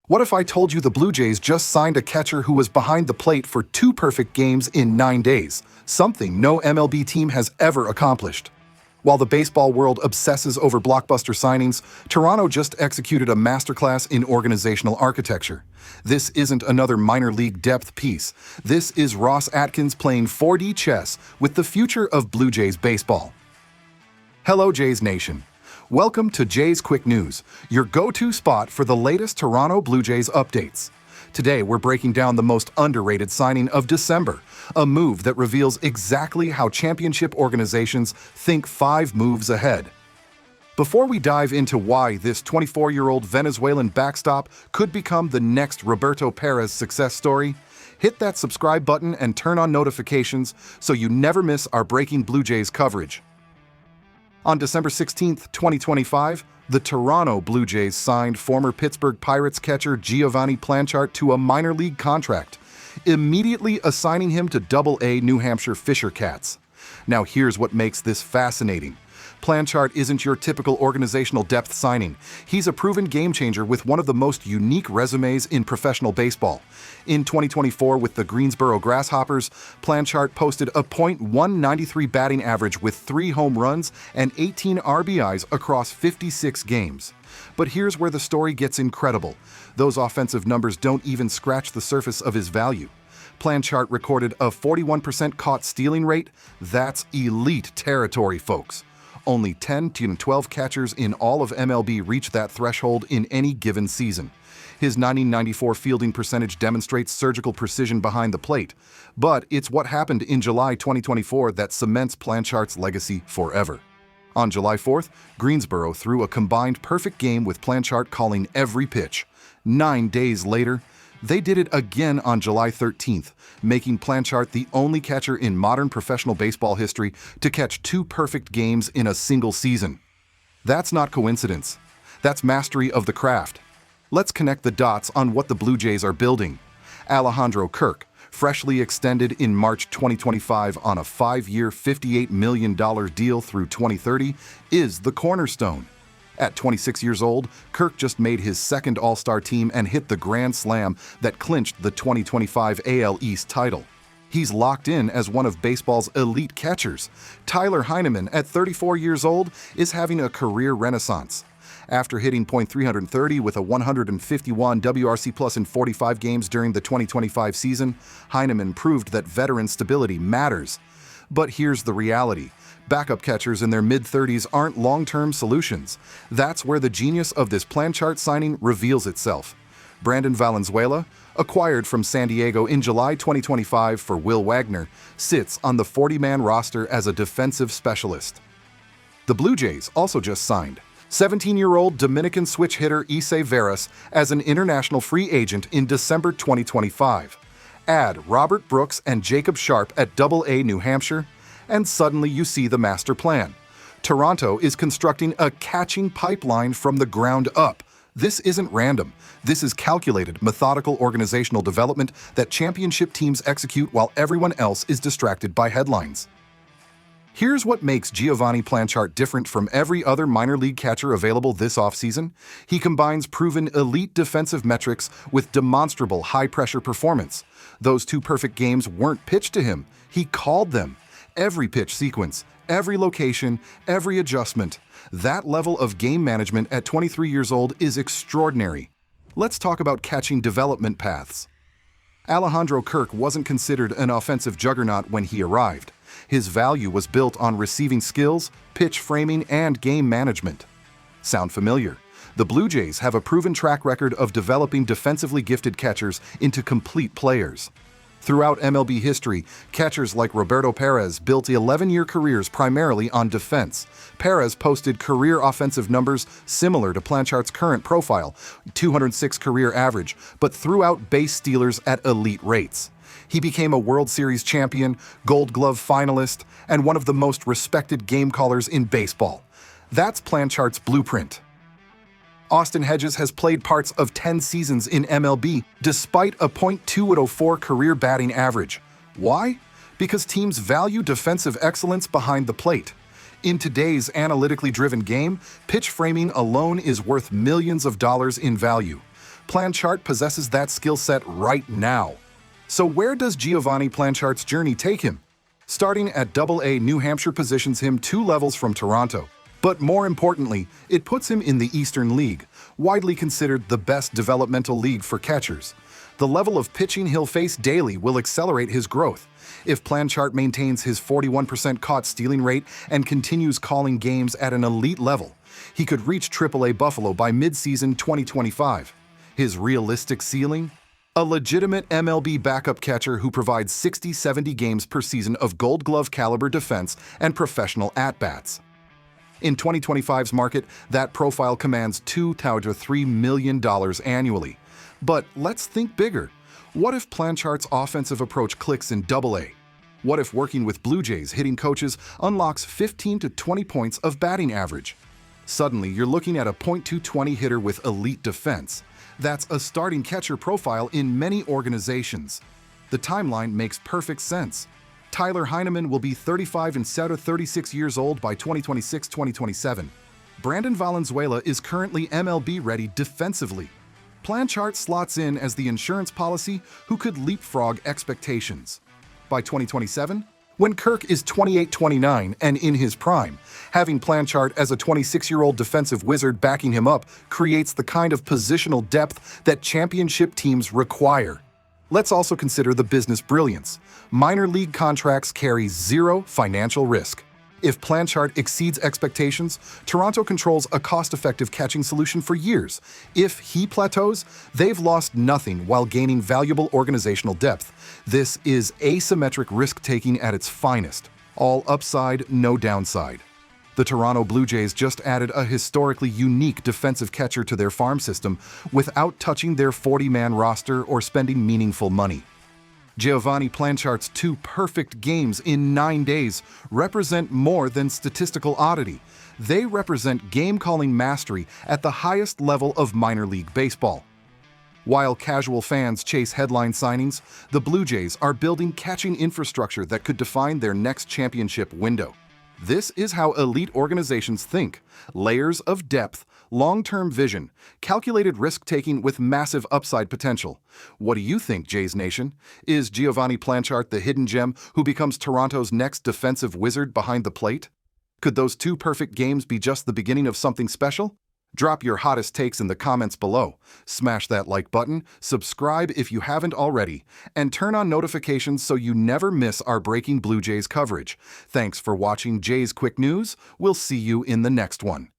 What if I told you the Blue Jays just signed a catcher who was behind the plate for 2 perfect games in 9 days? Something no MLB team has ever accomplished. While the baseball world obsesses over blockbuster signings, Toronto just executed a masterclass in organizational architecture. This isn't another minor league depth piece. This is Ross Atkins playing 4D chess with the future of Blue Jays baseball. Hello, Jays Nation. Welcome to Jays Quick News, your go-to spot for the latest Toronto Blue Jays updates. Today, we're breaking down the most underrated signing of December, a move that reveals exactly how championship organizations think 5 moves ahead. Before we dive into why this 24-year-old Venezuelan backstop could become the next Roberto Perez success story, hit that subscribe button and turn on notifications so you never miss our breaking Blue Jays coverage. On December 16, 2025, the Toronto Blue Jays signed former Pittsburgh Pirates catcher Geovanny Planchart to a minor league contract, immediately assigning him to Double-A New Hampshire Fisher Cats. Now here's what makes this fascinating. Planchart isn't your typical organizational depth signing. He's a proven game changer with one of the most unique resumes in professional baseball. In 2024 with the Greensboro Grasshoppers, Planchart posted a .193 batting average with 3 home runs and 18 RBIs across 56 games. But here's where the story gets incredible. Those offensive numbers don't even scratch the surface of his value. Planchart recorded a 41% caught stealing rate. That's elite territory, folks. Only 10 to 12 catchers in all of MLB reach that threshold in any given season. His 1994 fielding percentage demonstrates surgical precision behind the plate, but it's what happened in July 2024 that cements Planchart's legacy forever. On July 4th, Greensboro threw a combined perfect game with Planchart calling every pitch. 9 days later, they did it again on July 13th, making Planchart the only catcher in modern professional baseball history to catch 2 perfect games in a single season. That's not coincidence. That's mastery of the craft. Let's connect the dots on what the Blue Jays are building. Alejandro Kirk, freshly extended in March 2025 on a 5-year, $58 million deal through 2030, is the cornerstone. At 26 years old, Kirk just made his second All-Star team and hit the grand slam that clinched the 2025 AL East title. He's locked in as one of baseball's elite catchers. Tyler Heineman, at 34 years old, is having a career renaissance. After hitting .330 with a 151 WRC+ in 45 games during the 2025 season, Heineman proved that veteran stability matters. But here's the reality. Backup catchers in their mid-30s aren't long-term solutions. That's where the genius of this Planchart signing reveals itself. Brandon Valenzuela, acquired from San Diego in July 2025 for Will Wagner, sits on the 40-man roster as a defensive specialist. The Blue Jays also just signed 17-year-old Dominican switch hitter Issei Veras as an international free agent in December 2025. Add Robert Brooks and Jacob Sharp at Double-A New Hampshire, and suddenly you see the master plan. Toronto is constructing a catching pipeline from the ground up. This isn't random. This is calculated, methodical organizational development that championship teams execute while everyone else is distracted by headlines. Here's what makes Geovanny Planchart different from every other minor league catcher available this offseason. He combines proven elite defensive metrics with demonstrable high-pressure performance. Those 2 perfect games weren't pitched to him. He called them. Every pitch sequence, every location, every adjustment. That level of game management at 23 years old is extraordinary. Let's talk about catching development paths. Alejandro Kirk wasn't considered an offensive juggernaut when he arrived. His value was built on receiving skills, pitch framing, and game management. Sound familiar? The Blue Jays have a proven track record of developing defensively gifted catchers into complete players. Throughout MLB history, catchers like Roberto Perez built 11-year careers primarily on defense. Perez posted career offensive numbers similar to Planchart's current profile, 206 career average, but threw out base stealers at elite rates. He became a World Series champion, Gold Glove finalist, and one of the most respected game callers in baseball. That's Planchart's blueprint. Austin Hedges has played parts of 10 seasons in MLB despite a .204 career batting average. Why? Because teams value defensive excellence behind the plate. In today's analytically driven game, pitch framing alone is worth millions of dollars in value. Planchart possesses that skill set right now. So where does Geovanny Planchart's journey take him? Starting at AA, New Hampshire positions him 2 levels from Toronto. But more importantly, it puts him in the Eastern League, widely considered the best developmental league for catchers. The level of pitching he'll face daily will accelerate his growth. If Planchart maintains his 41% caught stealing rate and continues calling games at an elite level, he could reach AAA Buffalo by mid-season 2025. His realistic ceiling? A legitimate MLB backup catcher who provides 60-70 games per season of Gold Glove caliber defense and professional at-bats. In 2025's market, that profile commands $2 to $3 million annually. But let's think bigger. What if Planchart's offensive approach clicks in AA? What if working with Blue Jays hitting coaches unlocks 15 to 20 points of batting average? Suddenly, you're looking at a .220 hitter with elite defense. That's a starting catcher profile in many organizations. The timeline makes perfect sense. Tyler Heineman will be 35 instead of 36 years old by 2026-2027. Brandon Valenzuela is currently MLB-ready defensively. Planchart slots in as the insurance policy who could leapfrog expectations. By 2027, when Kirk is 28-29 and in his prime, having Planchart as a 26-year-old defensive wizard backing him up creates the kind of positional depth that championship teams require. Let's also consider the business brilliance. Minor league contracts carry zero financial risk. If Planchart exceeds expectations, Toronto controls a cost-effective catching solution for years. If he plateaus, they've lost nothing while gaining valuable organizational depth. This is asymmetric risk-taking at its finest. All upside, no downside. The Toronto Blue Jays just added a historically unique defensive catcher to their farm system without touching their 40-man roster or spending meaningful money. Geovanny Planchart's 2 perfect games in 9 days represent more than statistical oddity. They represent game-calling mastery at the highest level of minor league baseball. While casual fans chase headline signings, the Blue Jays are building catching infrastructure that could define their next championship window. This is how elite organizations think: layers of depth, long-term vision, calculated risk-taking with massive upside potential. What do you think, Jays Nation? Is Geovanny Planchart the hidden gem who becomes Toronto's next defensive wizard behind the plate? Could those 2 perfect games be just the beginning of something special? Drop your hottest takes in the comments below. Smash that like button, subscribe if you haven't already, and turn on notifications so you never miss our breaking Blue Jays coverage. Thanks for watching Jays Quick News. We'll see you in the next one.